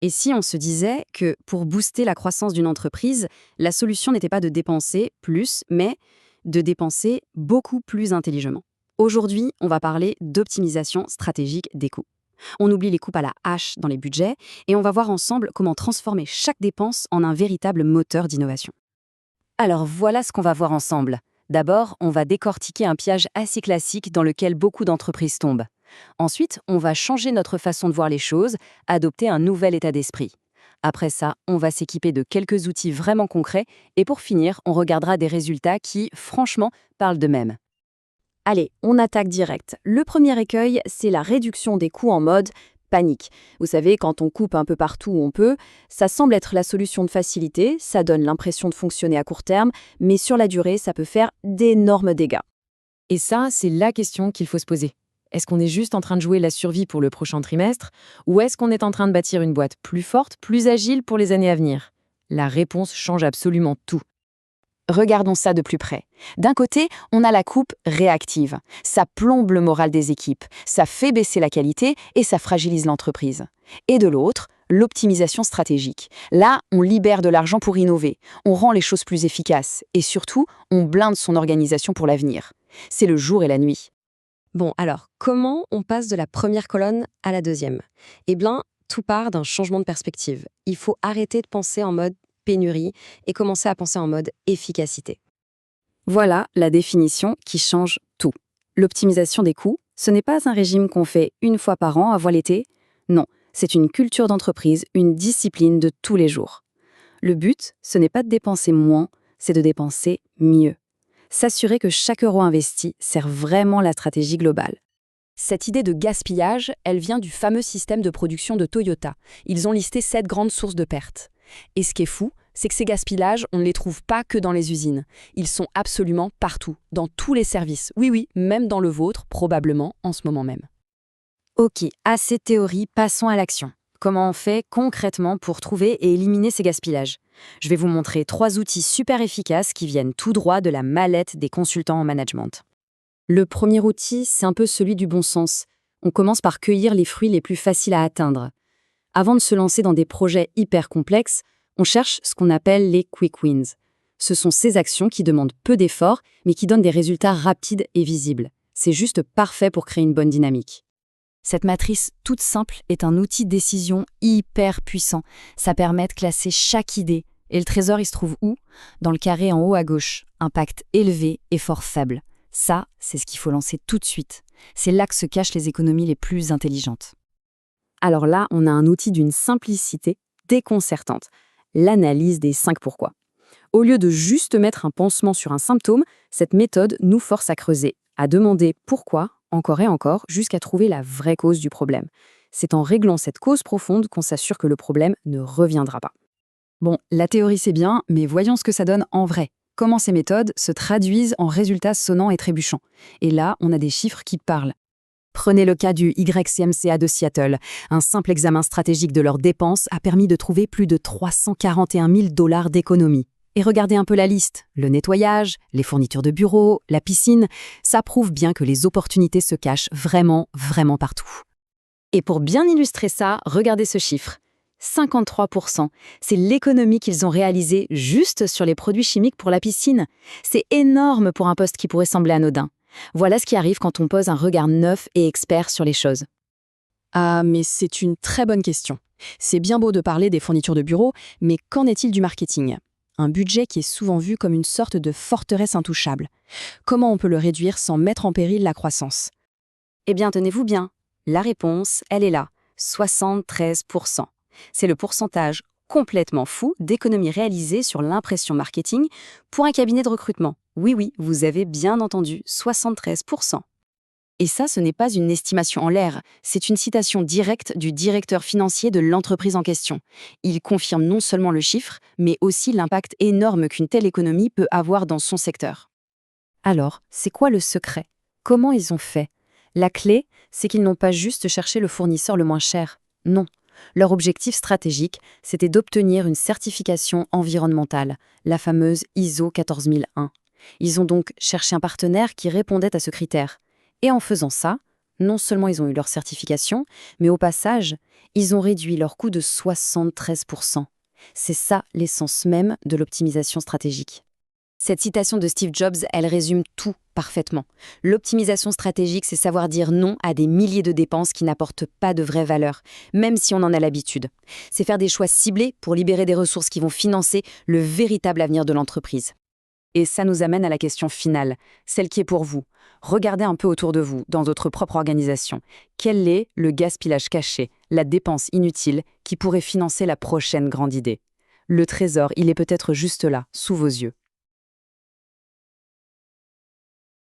Et si on se disait que pour booster la croissance d'une entreprise, la solution n'était pas de dépenser plus, mais de dépenser beaucoup plus intelligemment. Aujourd'hui, on va parler d'optimisation stratégique des coûts. On oublie les coupes à la hache dans les budgets et on va voir ensemble comment transformer chaque dépense en un véritable moteur d'innovation. Alors voilà ce qu'on va voir ensemble. D'abord, on va décortiquer un piège assez classique dans lequel beaucoup d'entreprises tombent. Ensuite, on va changer notre façon de voir les choses, adopter un nouvel état d'esprit. Après ça, on va s'équiper de quelques outils vraiment concrets et pour finir, on regardera des résultats qui, franchement, parlent d'eux-mêmes. Allez, on attaque direct. Le premier écueil, c'est la réduction des coûts en mode panique. Vous savez, quand on coupe un peu partout où on peut, ça semble être la solution de facilité, ça donne l'impression de fonctionner à court terme, mais sur la durée, ça peut faire d'énormes dégâts. Et ça, c'est la question qu'il faut se poser. Est-ce qu'on est juste en train de jouer la survie pour le prochain trimestre, ou est-ce qu'on est en train de bâtir une boîte plus forte, plus agile pour les années à venir? La réponse change absolument tout. Regardons ça de plus près. D'un côté, on a la coupe réactive. Ça plombe le moral des équipes, ça fait baisser la qualité et ça fragilise l'entreprise. Et de l'autre, l'optimisation stratégique. Là, on libère de l'argent pour innover, on rend les choses plus efficaces et surtout, on blinde son organisation pour l'avenir. C'est le jour et la nuit. Bon, alors, comment on passe de la première colonne à la deuxième? Eh bien, tout part d'un changement de perspective. Il faut arrêter de penser en mode pénurie et commencer à penser en mode efficacité. Voilà la définition qui change tout. L'optimisation des coûts, ce n'est pas un régime qu'on fait une fois par an à voile l'été. Non, c'est une culture d'entreprise, une discipline de tous les jours. Le but, ce n'est pas de dépenser moins, c'est de dépenser mieux. S'assurer que chaque euro investi sert vraiment la stratégie globale. Cette idée de gaspillage, elle vient du fameux système de production de Toyota. Ils ont listé 7 grandes sources de pertes. Et ce qui est fou, c'est que ces gaspillages, on ne les trouve pas que dans les usines. Ils sont absolument partout, dans tous les services. Oui, même dans le vôtre, probablement en ce moment même. Ok, assez de théorie, passons à l'action. Comment on fait concrètement pour trouver et éliminer ces gaspillages? Je vais vous montrer 3 outils super efficaces qui viennent tout droit de la mallette des consultants en management. Le premier outil, c'est un peu celui du bon sens. On commence par cueillir les fruits les plus faciles à atteindre. Avant de se lancer dans des projets hyper complexes, on cherche ce qu'on appelle les quick wins. Ce sont ces actions qui demandent peu d'efforts, mais qui donnent des résultats rapides et visibles. C'est juste parfait pour créer une bonne dynamique. Cette matrice toute simple est un outil de décision hyper puissant. Ça permet de classer chaque idée. Et le trésor, il se trouve où? Dans le carré en haut à gauche. Impact élevé, effort faible. Ça, c'est ce qu'il faut lancer tout de suite. C'est là que se cachent les économies les plus intelligentes. Alors là, on a un outil d'une simplicité déconcertante. L'analyse des 5 pourquoi. Au lieu de juste mettre un pansement sur un symptôme, cette méthode nous force à creuser, à demander pourquoi, encore et encore, jusqu'à trouver la vraie cause du problème. C'est en réglant cette cause profonde qu'on s'assure que le problème ne reviendra pas. Bon, la théorie c'est bien, mais voyons ce que ça donne en vrai. Comment ces méthodes se traduisent en résultats sonnants et trébuchants. Et là, on a des chiffres qui parlent. Prenez le cas du YCMCA de Seattle. Un simple examen stratégique de leurs dépenses a permis de trouver plus de 341 000 $ d'économies. Et regardez un peu la liste. Le nettoyage, les fournitures de bureau, la piscine, ça prouve bien que les opportunités se cachent vraiment partout. Et pour bien illustrer ça, regardez ce chiffre. 53%, c'est l'économie qu'ils ont réalisée juste sur les produits chimiques pour la piscine. C'est énorme pour un poste qui pourrait sembler anodin. Voilà ce qui arrive quand on pose un regard neuf et expert sur les choses. Ah, mais c'est une très bonne question. C'est bien beau de parler des fournitures de bureau, mais qu'en est-il du marketing? Un budget qui est souvent vu comme une sorte de forteresse intouchable. Comment on peut le réduire sans mettre en péril la croissance? Eh bien, tenez-vous bien. La réponse, elle est là, 73%. C'est le pourcentage complètement fou d'économies réalisées sur l'impression marketing pour un cabinet de recrutement. Oui, vous avez bien entendu, 73%. Et ça, ce n'est pas une estimation en l'air, c'est une citation directe du directeur financier de l'entreprise en question. Il confirme non seulement le chiffre, mais aussi l'impact énorme qu'une telle économie peut avoir dans son secteur. Alors, c'est quoi le secret? Comment ils ont fait? La clé, c'est qu'ils n'ont pas juste cherché le fournisseur le moins cher. Non. Leur objectif stratégique, c'était d'obtenir une certification environnementale, la fameuse ISO 14001. Ils ont donc cherché un partenaire qui répondait à ce critère. Et en faisant ça, Non seulement ils ont eu leur certification, mais au passage, ils ont réduit leurs coûts de 73%. C'est ça l'essence même de l'optimisation stratégique. Cette citation de Steve Jobs, elle résume tout parfaitement. L'optimisation stratégique, c'est savoir dire non à des milliers de dépenses qui n'apportent pas de vraie valeur, même si on en a l'habitude. C'est faire des choix ciblés pour libérer des ressources qui vont financer le véritable avenir de l'entreprise. Et ça nous amène à la question finale, celle qui est pour vous. Regardez un peu autour de vous, dans votre propre organisation. Quel est le gaspillage caché, la dépense inutile qui pourrait financer la prochaine grande idée ? Le trésor, il est peut-être juste là, sous vos yeux.